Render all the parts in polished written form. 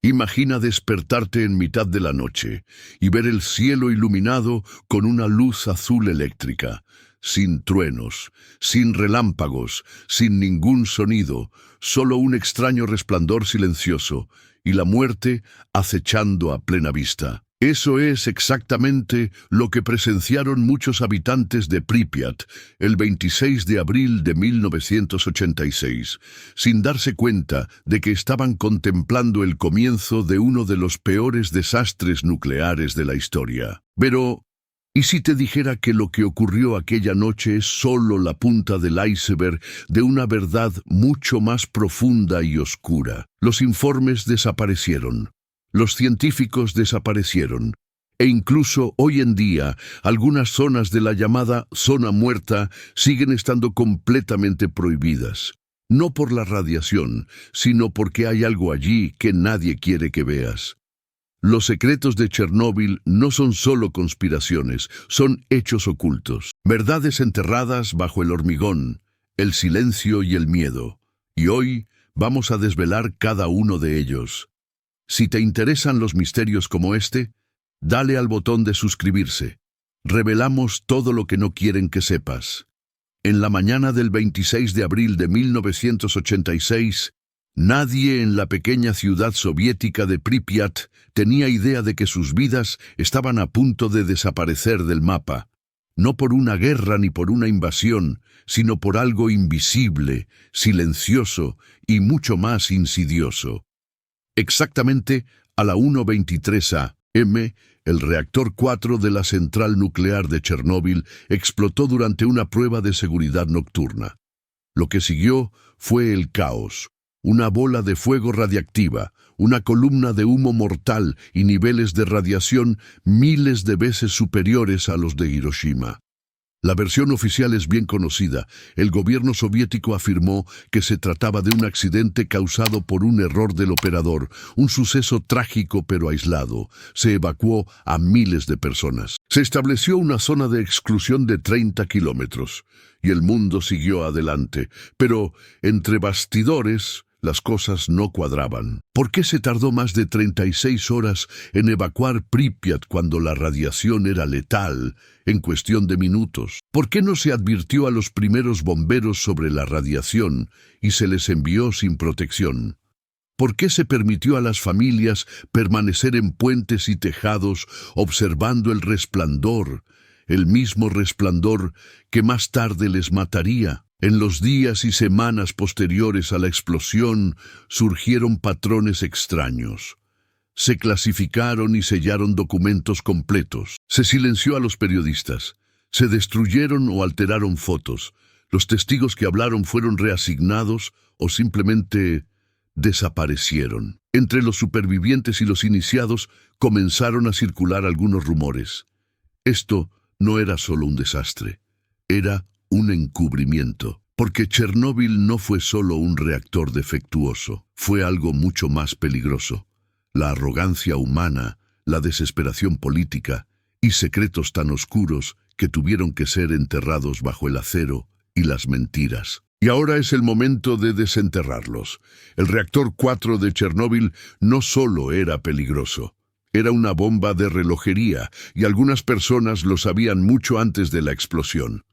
Imagina despertarte en mitad de la noche y ver el cielo iluminado con una luz azul eléctrica, sin truenos, sin relámpagos, sin ningún sonido, solo un extraño resplandor silencioso y la muerte acechando a plena vista. Eso es exactamente lo que presenciaron muchos habitantes de Pripyat el 26 de abril de 1986, sin darse cuenta de que estaban contemplando el comienzo de uno de los peores desastres nucleares de la historia. Pero, ¿y si te dijera que lo que ocurrió aquella noche es solo la punta del iceberg de una verdad mucho más profunda y oscura? Los informes desaparecieron. Los científicos desaparecieron, e incluso hoy en día algunas zonas de la llamada zona muerta siguen estando completamente prohibidas. No por la radiación, sino porque hay algo allí que nadie quiere que veas. Los secretos de Chernóbil no son solo conspiraciones, son hechos ocultos, verdades enterradas bajo el hormigón, el silencio y el miedo. Y hoy vamos a desvelar cada uno de ellos. Si te interesan los misterios como este, dale al botón de suscribirse. Revelamos todo lo que no quieren que sepas. En la mañana del 26 de abril de 1986, nadie en la pequeña ciudad soviética de Pripyat tenía idea de que sus vidas estaban a punto de desaparecer del mapa. No por una guerra ni por una invasión, sino por algo invisible, silencioso y mucho más insidioso. Exactamente a la 1:23 a.m., el reactor 4 de la central nuclear de Chernóbil explotó durante una prueba de seguridad nocturna. Lo que siguió fue el caos, una bola de fuego radiactiva, una columna de humo mortal y niveles de radiación miles de veces superiores a los de Hiroshima. La versión oficial es bien conocida. El gobierno soviético afirmó que se trataba de un accidente causado por un error del operador, un suceso trágico pero aislado. Se evacuó a miles de personas. Se estableció una zona de exclusión de 30 kilómetros y el mundo siguió adelante. Pero entre bastidores, las cosas no cuadraban. ¿Por qué se tardó más de 36 horas en evacuar Pripyat cuando la radiación era letal en cuestión de minutos? ¿Por qué no se advirtió a los primeros bomberos sobre la radiación y se les envió sin protección? ¿Por qué se permitió a las familias permanecer en puentes y tejados observando el resplandor, el mismo resplandor que más tarde les mataría? En los días y semanas posteriores a la explosión surgieron patrones extraños. Se clasificaron y sellaron documentos completos. Se silenció a los periodistas. Se destruyeron o alteraron fotos. Los testigos que hablaron fueron reasignados o simplemente desaparecieron. Entre los supervivientes y los iniciados comenzaron a circular algunos rumores. Esto no era solo un desastre, era un encubrimiento, porque Chernóbil no fue solo un reactor defectuoso, fue algo mucho más peligroso. La arrogancia humana, la desesperación política y secretos tan oscuros que tuvieron que ser enterrados bajo el acero y las mentiras. Y ahora es el momento de desenterrarlos. El reactor 4 de Chernóbil no solo era peligroso, era una bomba de relojería y algunas personas lo sabían mucho antes de la explosión.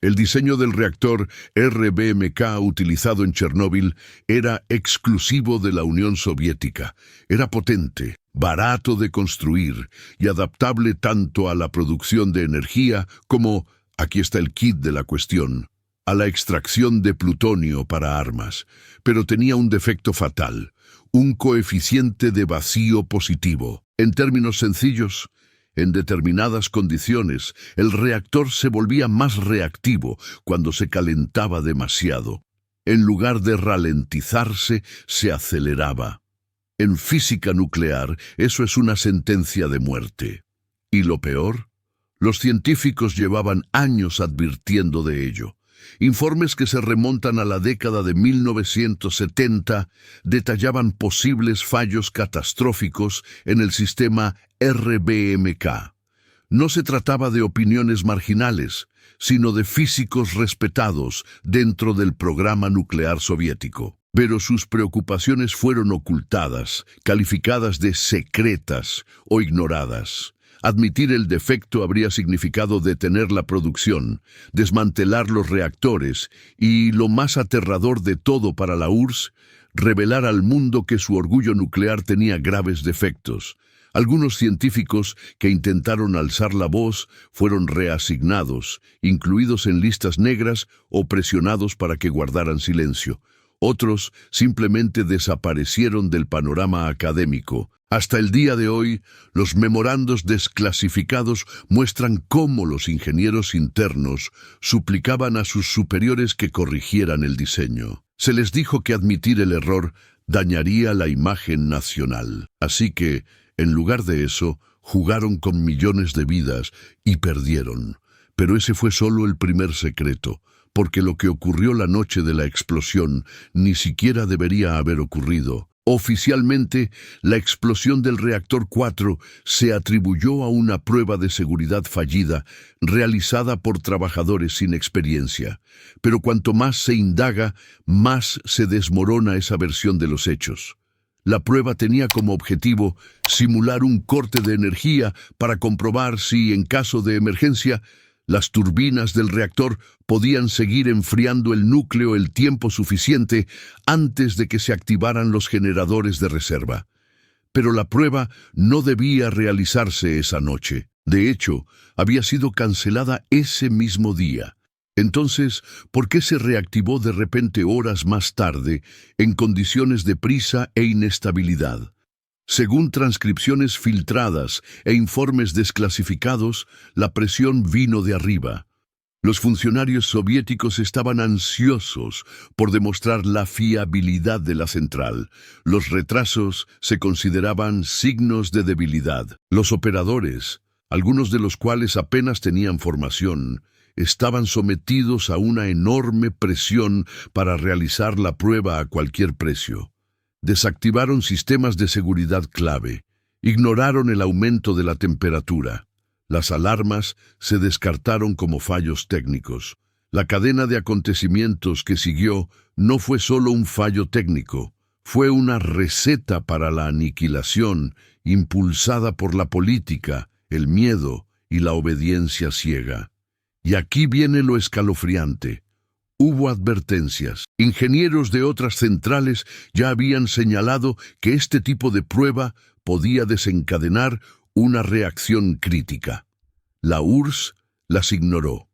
El diseño del reactor RBMK utilizado en Chernóbil era exclusivo de la Unión Soviética. Era potente, barato de construir y adaptable tanto a la producción de energía como, aquí está el kit de la cuestión, a la extracción de plutonio para armas. Pero tenía un defecto fatal, un coeficiente de vacío positivo. En términos sencillos, en determinadas condiciones, el reactor se volvía más reactivo cuando se calentaba demasiado. En lugar de ralentizarse, se aceleraba. En física nuclear, eso es una sentencia de muerte. ¿Y lo peor? Los científicos llevaban años advirtiendo de ello. Informes que se remontan a la década de 1970 detallaban posibles fallos catastróficos en el sistema RBMK. No se trataba de opiniones marginales, sino de físicos respetados dentro del programa nuclear soviético. Pero sus preocupaciones fueron ocultadas, calificadas de secretas o ignoradas. Admitir el defecto habría significado detener la producción, desmantelar los reactores y, lo más aterrador de todo para la URSS, revelar al mundo que su orgullo nuclear tenía graves defectos. Algunos científicos que intentaron alzar la voz fueron reasignados, incluidos en listas negras o presionados para que guardaran silencio. Otros simplemente desaparecieron del panorama académico. Hasta el día de hoy, los memorandos desclasificados muestran cómo los ingenieros internos suplicaban a sus superiores que corrigieran el diseño. Se les dijo que admitir el error dañaría la imagen nacional. Así que, en lugar de eso, jugaron con millones de vidas y perdieron. Pero ese fue solo el primer secreto, porque lo que ocurrió la noche de la explosión ni siquiera debería haber ocurrido. Oficialmente, la explosión del reactor 4 se atribuyó a una prueba de seguridad fallida realizada por trabajadores sin experiencia. Pero cuanto más se indaga, más se desmorona esa versión de los hechos. La prueba tenía como objetivo simular un corte de energía para comprobar si, en caso de emergencia, las turbinas del reactor podían seguir enfriando el núcleo el tiempo suficiente antes de que se activaran los generadores de reserva. Pero la prueba no debía realizarse esa noche. De hecho, había sido cancelada ese mismo día. Entonces, ¿por qué se reactivó de repente horas más tarde en condiciones de prisa e inestabilidad? Según transcripciones filtradas e informes desclasificados, la presión vino de arriba. Los funcionarios soviéticos estaban ansiosos por demostrar la fiabilidad de la central. Los retrasos se consideraban signos de debilidad. Los operadores, algunos de los cuales apenas tenían formación, estaban sometidos a una enorme presión para realizar la prueba a cualquier precio. Desactivaron sistemas de seguridad clave, ignoraron el aumento de la temperatura. Las alarmas se descartaron como fallos técnicos. La cadena de acontecimientos que siguió no fue solo un fallo técnico, fue una receta para la aniquilación impulsada por la política, el miedo y la obediencia ciega. Y aquí viene lo escalofriante. Hubo advertencias. Ingenieros de otras centrales ya habían señalado que este tipo de prueba podía desencadenar una reacción crítica. La URSS las ignoró.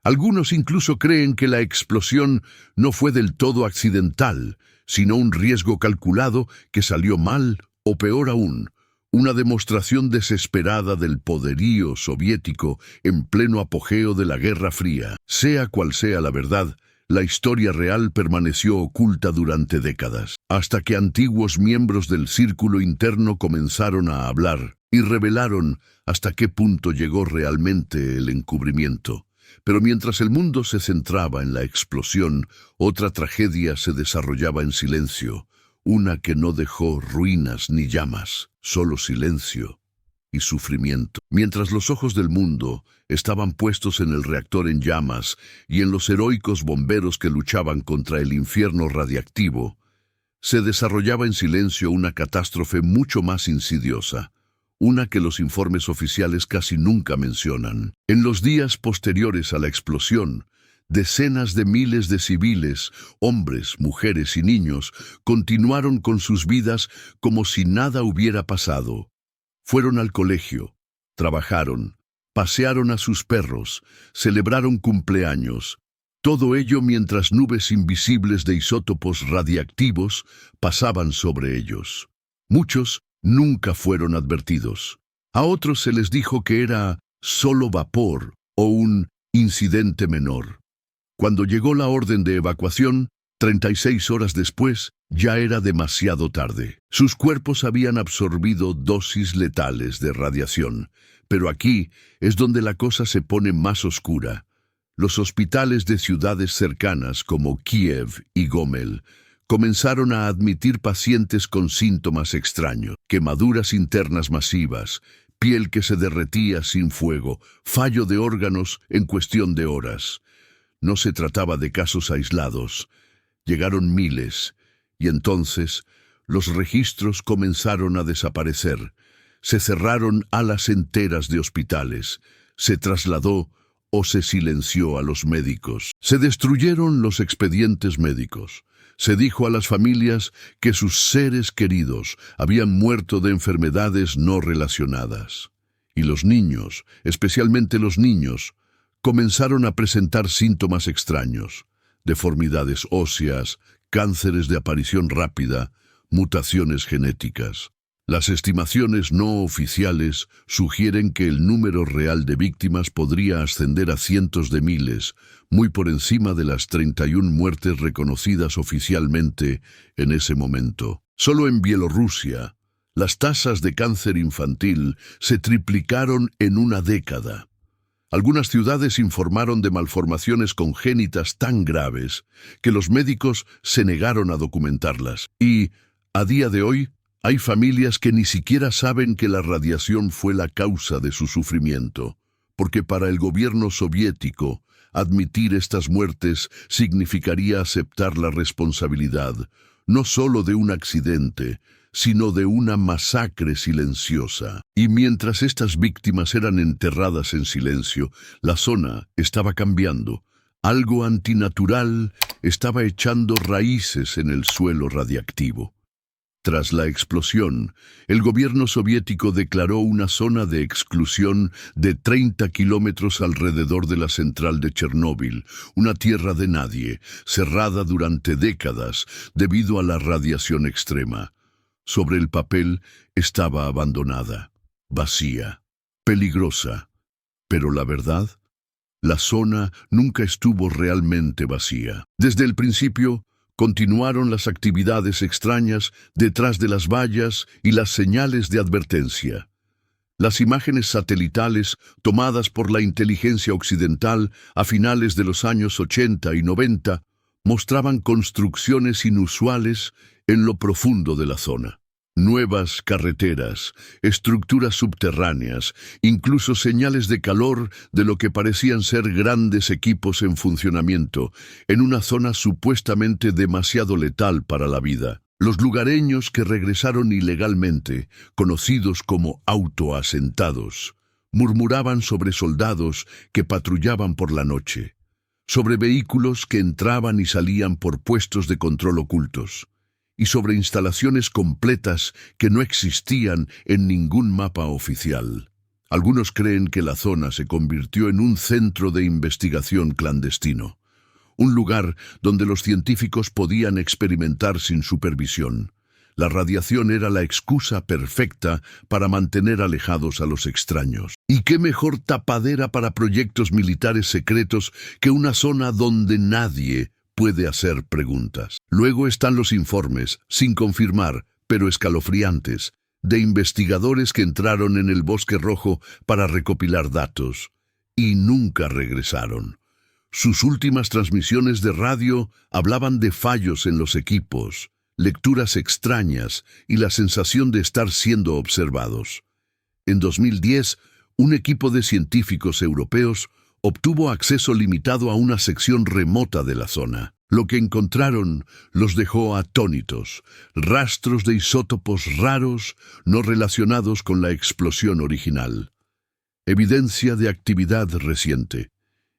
Algunos incluso creen que la explosión no fue del todo accidental, sino un riesgo calculado que salió mal o peor aún, una demostración desesperada del poderío soviético en pleno apogeo de la Guerra Fría. Sea cual sea la verdad, la historia real permaneció oculta durante décadas, hasta que antiguos miembros del círculo interno comenzaron a hablar y revelaron hasta qué punto llegó realmente el encubrimiento. Pero mientras el mundo se centraba en la explosión, otra tragedia se desarrollaba en silencio, una que no dejó ruinas ni llamas, solo silencio y sufrimiento. Mientras los ojos del mundo estaban puestos en el reactor en llamas y en los heroicos bomberos que luchaban contra el infierno radiactivo, se desarrollaba en silencio una catástrofe mucho más insidiosa, una que los informes oficiales casi nunca mencionan. En los días posteriores a la explosión, decenas de miles de civiles, hombres, mujeres y niños, continuaron con sus vidas como si nada hubiera pasado. Fueron al colegio, trabajaron, pasearon a sus perros, celebraron cumpleaños. Todo ello mientras nubes invisibles de isótopos radiactivos pasaban sobre ellos. Muchos nunca fueron advertidos. A otros se les dijo que era solo vapor o un incidente menor. Cuando llegó la orden de evacuación, 36 horas después, ya era demasiado tarde. Sus cuerpos habían absorbido dosis letales de radiación, pero aquí es donde la cosa se pone más oscura. Los hospitales de ciudades cercanas como Kiev y Gomel comenzaron a admitir pacientes con síntomas extraños, quemaduras internas masivas, piel que se derretía sin fuego, fallo de órganos en cuestión de horas. No se trataba de casos aislados. Llegaron miles, Y entonces los registros comenzaron a desaparecer. Se cerraron alas enteras de hospitales. Se trasladó o se silenció a los médicos. Se destruyeron los expedientes médicos. Se dijo a las familias que sus seres queridos habían muerto de enfermedades no relacionadas. Y los niños, especialmente los niños, comenzaron a presentar síntomas extraños: deformidades óseas, cánceres de aparición rápida, mutaciones genéticas. Las estimaciones no oficiales sugieren que el número real de víctimas podría ascender a cientos de miles, muy por encima de las 31 muertes reconocidas oficialmente en ese momento. Solo en Bielorrusia, las tasas de cáncer infantil se triplicaron en una década. Algunas ciudades informaron de malformaciones congénitas tan graves que los médicos se negaron a documentarlas. Y, a día de hoy, hay familias que ni siquiera saben que la radiación fue la causa de su sufrimiento, porque para el gobierno soviético, admitir estas muertes significaría aceptar la responsabilidad, no solo de un accidente, sino de una masacre silenciosa. Y mientras estas víctimas eran enterradas en silencio, la zona estaba cambiando. Algo antinatural estaba echando raíces en el suelo radiactivo. Tras la explosión, el gobierno soviético declaró una zona de exclusión de 30 kilómetros alrededor de la central de Chernóbil, una tierra de nadie, cerrada durante décadas debido a la radiación extrema. Sobre el papel estaba abandonada, vacía, peligrosa. Pero la verdad, la zona nunca estuvo realmente vacía. Desde el principio, continuaron las actividades extrañas detrás de las vallas y las señales de advertencia. Las imágenes satelitales tomadas por la inteligencia occidental a finales de los años 80 y 90 mostraban construcciones inusuales en lo profundo de la zona. Nuevas carreteras, estructuras subterráneas, incluso señales de calor de lo que parecían ser grandes equipos en funcionamiento, en una zona supuestamente demasiado letal para la vida. Los lugareños que regresaron ilegalmente, conocidos como autoasentados, murmuraban sobre soldados que patrullaban por la noche, sobre vehículos que entraban y salían por puestos de control ocultos, y sobre instalaciones completas que no existían en ningún mapa oficial. Algunos creen que la zona se convirtió en un centro de investigación clandestino, un lugar donde los científicos podían experimentar sin supervisión. La radiación era la excusa perfecta para mantener alejados a los extraños. ¿Y qué mejor tapadera para proyectos militares secretos que una zona donde nadie puede hacer preguntas? Luego están los informes, sin confirmar, pero escalofriantes, de investigadores que entraron en el Bosque Rojo para recopilar datos y nunca regresaron. Sus últimas transmisiones de radio hablaban de fallos en los equipos, lecturas extrañas y la sensación de estar siendo observados. En 2010, un equipo de científicos europeos obtuvo acceso limitado a una sección remota de la zona. Lo que encontraron los dejó atónitos: rastros de isótopos raros no relacionados con la explosión original, evidencia de actividad reciente,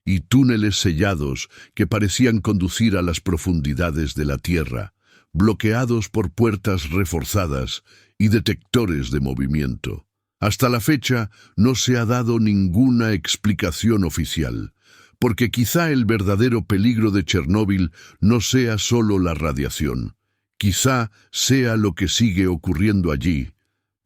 y túneles sellados que parecían conducir a las profundidades de la Tierra, bloqueados por puertas reforzadas y detectores de movimiento. Hasta la fecha no se ha dado ninguna explicación oficial, porque quizá el verdadero peligro de Chernóbil no sea solo la radiación, quizá sea lo que sigue ocurriendo allí,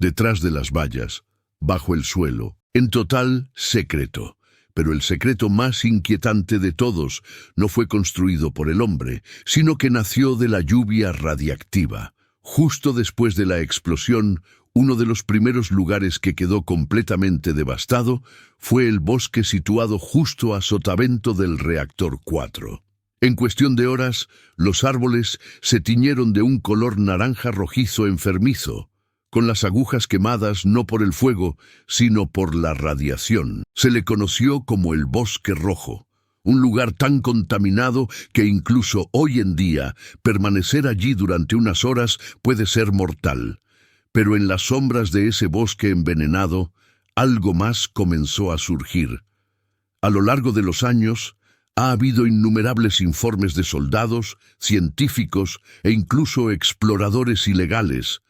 detrás de las vallas, bajo el suelo, en total secreto. Pero el secreto más inquietante de todos no fue construido por el hombre, sino que nació de la lluvia radiactiva. Justo después de la explosión, uno de los primeros lugares que quedó completamente devastado fue el bosque situado justo a sotavento del reactor 4. En cuestión de horas, los árboles se tiñeron de un color naranja rojizo enfermizo, con las agujas quemadas no por el fuego, sino por la radiación. Se le conoció como el Bosque Rojo, un lugar tan contaminado que incluso hoy en día permanecer allí durante unas horas puede ser mortal. Pero en las sombras de ese bosque envenenado, algo más comenzó a surgir. A lo largo de los años, ha habido innumerables informes de soldados, científicos e incluso exploradores ilegales,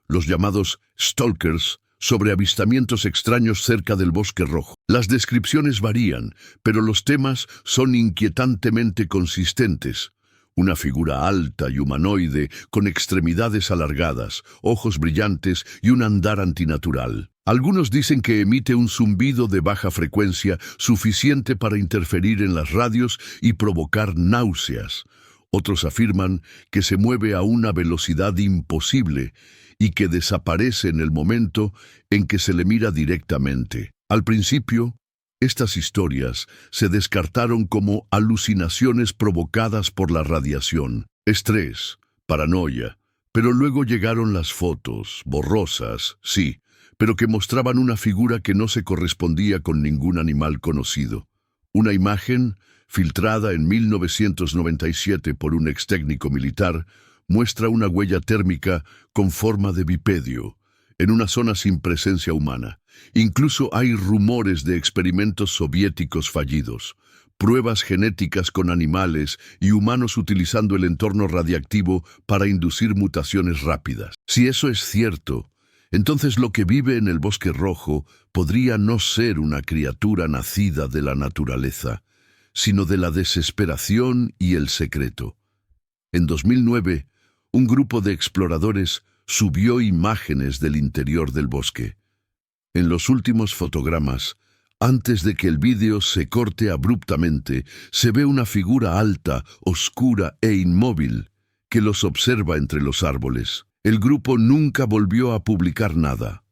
los llamados stalkers, sobre avistamientos extraños cerca del Bosque Rojo. Las descripciones varían, pero los temas son inquietantemente consistentes. Una figura alta y humanoide, con extremidades alargadas, ojos brillantes y un andar antinatural. Algunos dicen que emite un zumbido de baja frecuencia suficiente para interferir en las radios y provocar náuseas. Otros afirman que se mueve a una velocidad imposible y que desaparece en el momento en que se le mira directamente. Al principio, estas historias se descartaron como alucinaciones provocadas por la radiación, estrés, paranoia, pero luego llegaron las fotos, borrosas, sí, pero que mostraban una figura que no se correspondía con ningún animal conocido. Una imagen, filtrada en 1997 por un ex técnico militar, muestra una huella térmica con forma de bipedio, en una zona sin presencia humana. Incluso hay rumores de experimentos soviéticos fallidos, pruebas genéticas con animales y humanos utilizando el entorno radiactivo para inducir mutaciones rápidas. Si eso es cierto, entonces lo que vive en el Bosque Rojo podría no ser una criatura nacida de la naturaleza, sino de la desesperación y el secreto. En 2009, un grupo de exploradores subió imágenes del interior del bosque. En los últimos fotogramas, antes de que el vídeo se corte abruptamente, se ve una figura alta, oscura e inmóvil que los observa entre los árboles. El grupo nunca volvió a publicar nada.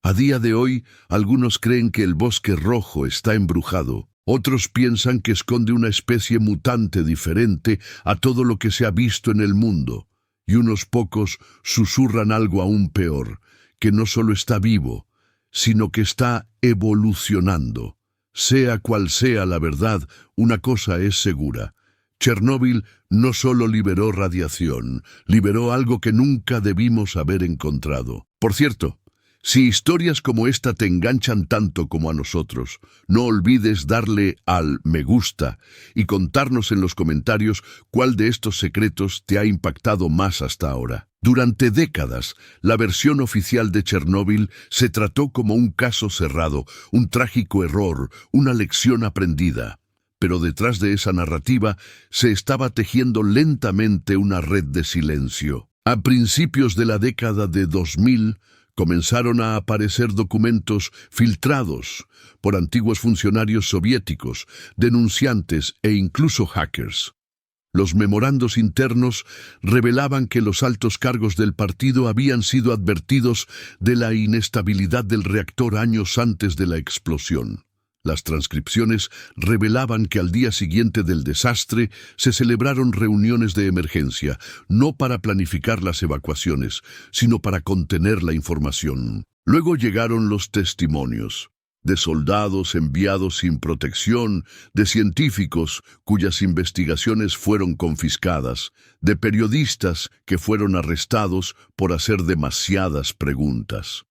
A día de hoy, algunos creen que el Bosque Rojo está embrujado. Otros piensan que esconde una especie mutante diferente a todo lo que se ha visto en el mundo. Y unos pocos susurran algo aún peor, que no solo está vivo, sino que está evolucionando. Sea cual sea la verdad, una cosa es segura. Chernóbil no solo liberó radiación, liberó algo que nunca debimos haber encontrado. Por cierto, si historias como esta te enganchan tanto como a nosotros, no olvides darle al me gusta y contarnos en los comentarios cuál de estos secretos te ha impactado más hasta ahora. Durante décadas, la versión oficial de Chernóbil se trató como un caso cerrado, un trágico error, una lección aprendida. Pero detrás de esa narrativa se estaba tejiendo lentamente una red de silencio. A principios de la década de 2000, comenzaron a aparecer documentos filtrados por antiguos funcionarios soviéticos, denunciantes e incluso hackers. Los memorandos internos revelaban que los altos cargos del partido habían sido advertidos de la inestabilidad del reactor años antes de la explosión. Las transcripciones revelaban que al día siguiente del desastre se celebraron reuniones de emergencia, no para planificar las evacuaciones, sino para contener la información. Luego llegaron los testimonios de soldados enviados sin protección, de científicos cuyas investigaciones fueron confiscadas, de periodistas que fueron arrestados por hacer demasiadas preguntas.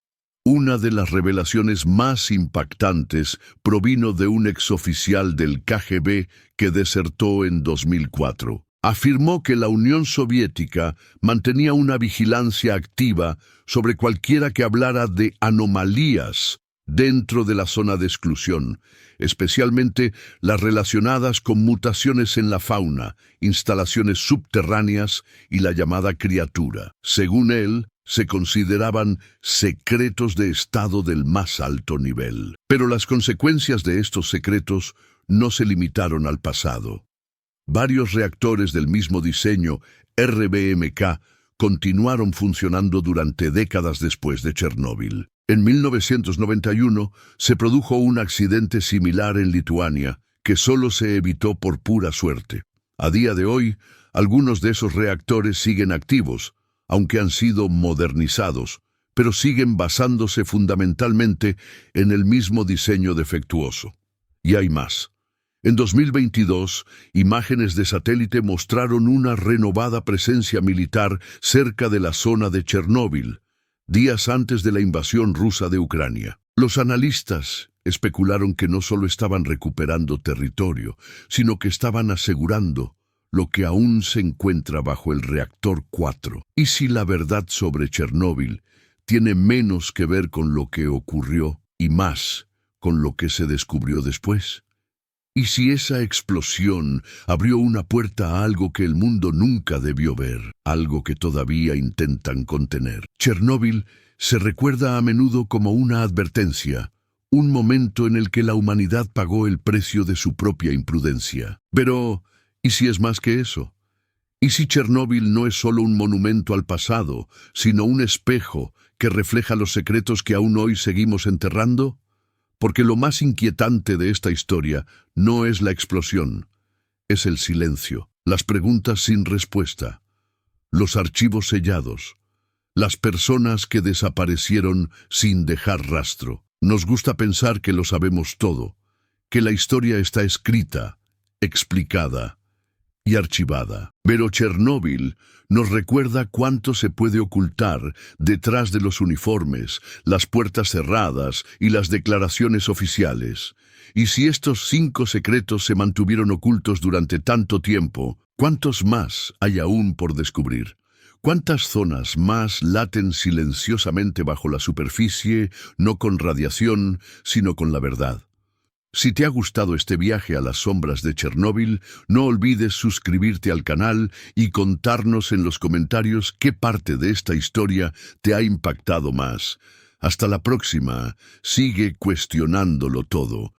Una de las revelaciones más impactantes provino de un exoficial del KGB que desertó en 2004. Afirmó que la Unión Soviética mantenía una vigilancia activa sobre cualquiera que hablara de anomalías dentro de la zona de exclusión, especialmente las relacionadas con mutaciones en la fauna, instalaciones subterráneas y la llamada criatura. Según él, se consideraban secretos de estado del más alto nivel. Pero las consecuencias de estos secretos no se limitaron al pasado. Varios reactores del mismo diseño, RBMK, continuaron funcionando durante décadas después de Chernóbil. En 1991 se produjo un accidente similar en Lituania, que solo se evitó por pura suerte. A día de hoy, algunos de esos reactores siguen activos, aunque han sido modernizados, pero siguen basándose fundamentalmente en el mismo diseño defectuoso. Y hay más. En 2022, imágenes de satélite mostraron una renovada presencia militar cerca de la zona de Chernóbil, días antes de la invasión rusa de Ucrania. Los analistas especularon que no solo estaban recuperando territorio, sino que estaban asegurando lo que aún se encuentra bajo el reactor 4. ¿Y si la verdad sobre Chernóbil tiene menos que ver con lo que ocurrió y más con lo que se descubrió después? ¿Y si esa explosión abrió una puerta a algo que el mundo nunca debió ver, algo que todavía intentan contener? Chernóbil se recuerda a menudo como una advertencia, un momento en el que la humanidad pagó el precio de su propia imprudencia. Pero, ¿y si es más que eso? ¿Y si Chernóbil no es solo un monumento al pasado, sino un espejo que refleja los secretos que aún hoy seguimos enterrando? Porque lo más inquietante de esta historia no es la explosión, es el silencio, las preguntas sin respuesta, los archivos sellados, las personas que desaparecieron sin dejar rastro. Nos gusta pensar que lo sabemos todo, que la historia está escrita, explicada y archivada. Pero Chernóbil nos recuerda cuánto se puede ocultar detrás de los uniformes, las puertas cerradas y las declaraciones oficiales. Y si estos 5 secretos se mantuvieron ocultos durante tanto tiempo, ¿cuántos más hay aún por descubrir? ¿Cuántas zonas más laten silenciosamente bajo la superficie, no con radiación, sino con la verdad? Si te ha gustado este viaje a las sombras de Chernóbil, no olvides suscribirte al canal y contarnos en los comentarios qué parte de esta historia te ha impactado más. Hasta la próxima, sigue cuestionándolo todo.